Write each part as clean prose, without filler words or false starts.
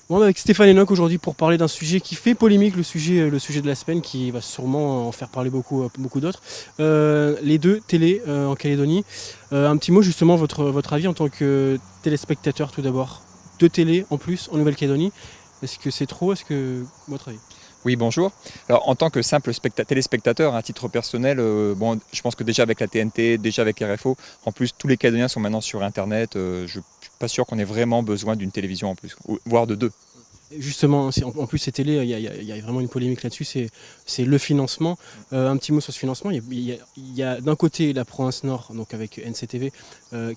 Bon, avec Stéphane Enoch aujourd'hui pour parler d'un sujet qui fait polémique, le sujet de la semaine, qui va sûrement en faire parler beaucoup d'autres. Les deux télés en Calédonie. Un petit mot justement, votre avis en tant que téléspectateur tout d'abord. Deux télés en plus en Nouvelle-Calédonie. Est-ce que c'est trop? Est-ce que votre avis? Oui, bonjour. Alors, en tant que simple téléspectateur, à titre personnel, bon, je pense que déjà avec la TNT, déjà avec RFO, en plus tous les Calédoniens sont maintenant sur Internet. Je ne suis pas sûr qu'on ait vraiment besoin d'une télévision en plus, voire de deux. Justement, en plus ces télés, il y a vraiment une polémique là-dessus, c'est le financement. Un petit mot sur ce financement, il y a d'un côté la province Nord, donc avec NCTV,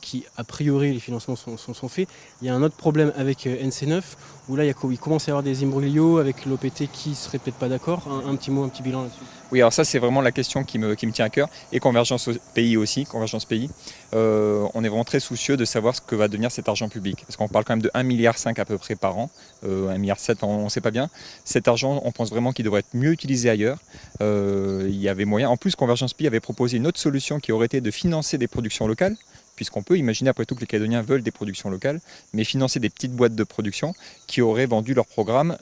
qui a priori les financements sont faits. Il y a un autre problème avec NC9, où là il commence à y avoir des imbroglios avec l'OPT qui serait peut-être pas d'accord. Un petit mot, un petit bilan là-dessus. Oui, alors ça c'est vraiment la question qui me tient à cœur, et Convergence Pays aussi, Convergence Pays. On est vraiment très soucieux de savoir ce que va devenir cet argent public, parce qu'on parle quand même de 1,5 milliard à peu près par an, 1,7 milliard on ne sait pas bien. Cet argent, on pense vraiment qu'il devrait être mieux utilisé ailleurs. Il y avait moyen, en plus Convergence Pays avait proposé une autre solution qui aurait été de financer des productions locales, puisqu'on peut imaginer après tout que les Calédoniens veulent des productions locales, mais financer des petites boîtes de production qui auraient vendu leurs programmes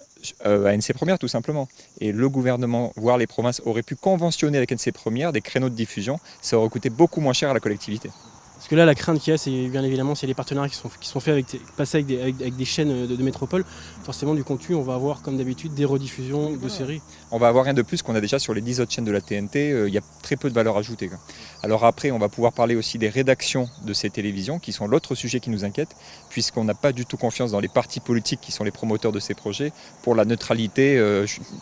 à NC Première tout simplement. Et le gouvernement, voire les provinces, auraient pu conventionner avec NC Première des créneaux de diffusion, ça aurait coûté beaucoup moins cher à la collectivité. Parce que là, la crainte qu'il y a, c'est bien évidemment, c'est les partenariats qui sont faits passer avec des chaînes de métropole. Forcément, du contenu, on va avoir comme d'habitude des rediffusions de séries. On va avoir rien de plus qu'on a déjà sur les 10 autres chaînes de la TNT, il y a très peu de valeur ajoutée, quoi. Alors après, on va pouvoir parler aussi des rédactions de ces télévisions, qui sont l'autre sujet qui nous inquiète, puisqu'on n'a pas du tout confiance dans les partis politiques qui sont les promoteurs de ces projets, pour la neutralité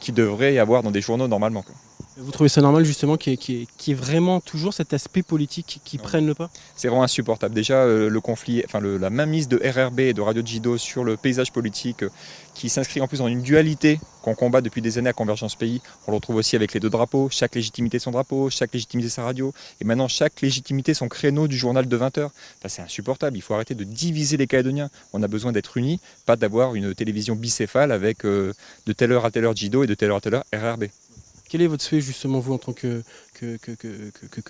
qu'il devrait y avoir dans des journaux normalement, quoi. Vous trouvez ça normal justement qu'il y ait vraiment toujours cet aspect politique qui prenne le pas? C'est vraiment insupportable. Déjà, le conflit, enfin la mainmise de RRB et de Radio Jido sur le paysage politique qui s'inscrit en plus dans une dualité qu'on combat depuis des années à Convergence Pays. On le retrouve aussi avec les deux drapeaux, chaque légitimité son drapeau, chaque légitimité sa radio, et maintenant chaque légitimité son créneau du journal de 20 h. Enfin, c'est insupportable, il faut arrêter de diviser les Calédoniens. On a besoin d'être unis, pas d'avoir une télévision bicéphale avec de telle heure à telle heure Jido et de telle heure à telle heure RRB. Quel est votre souhait justement, vous, en tant que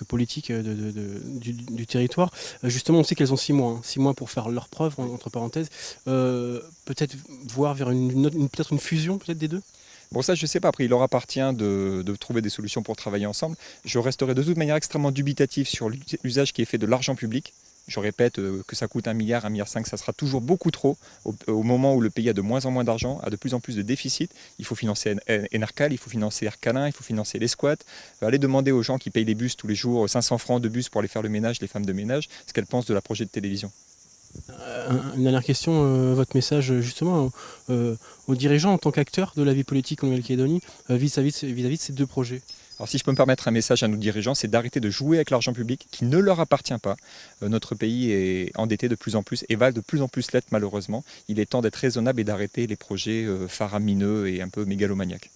politique du territoire? Justement, on sait qu'elles ont 6 mois, 6 mois pour faire leurs preuves, entre parenthèses. Peut-être voir vers peut-être une fusion peut-être des deux? Bon, ça, je ne sais pas. Après, il leur appartient de trouver des solutions pour travailler ensemble. Je resterai de toute manière extrêmement dubitatif sur l'usage qui est fait de l'argent public. Je répète que ça coûte 1 milliard, 1,5 milliard, ça sera toujours beaucoup trop au moment où le pays a de moins en moins d'argent, a de plus en plus de déficit. Il faut financer Enercal, il faut financer Ercalin, il faut financer les squats. Allez demander aux gens qui payent les bus tous les jours 500 francs de bus pour aller faire le ménage, les femmes de ménage, ce qu'elles pensent de la projet de télévision. Une dernière question, votre message justement aux dirigeants en tant qu'acteurs de la vie politique en Nouvelle-Calédonie vis-à-vis de ces deux projets. Alors si je peux me permettre un message à nos dirigeants, c'est d'arrêter de jouer avec l'argent public qui ne leur appartient pas. Notre pays est endetté de plus en plus et va de plus en plus l'être malheureusement. Il est temps d'être raisonnable et d'arrêter les projets faramineux et un peu mégalomaniaques.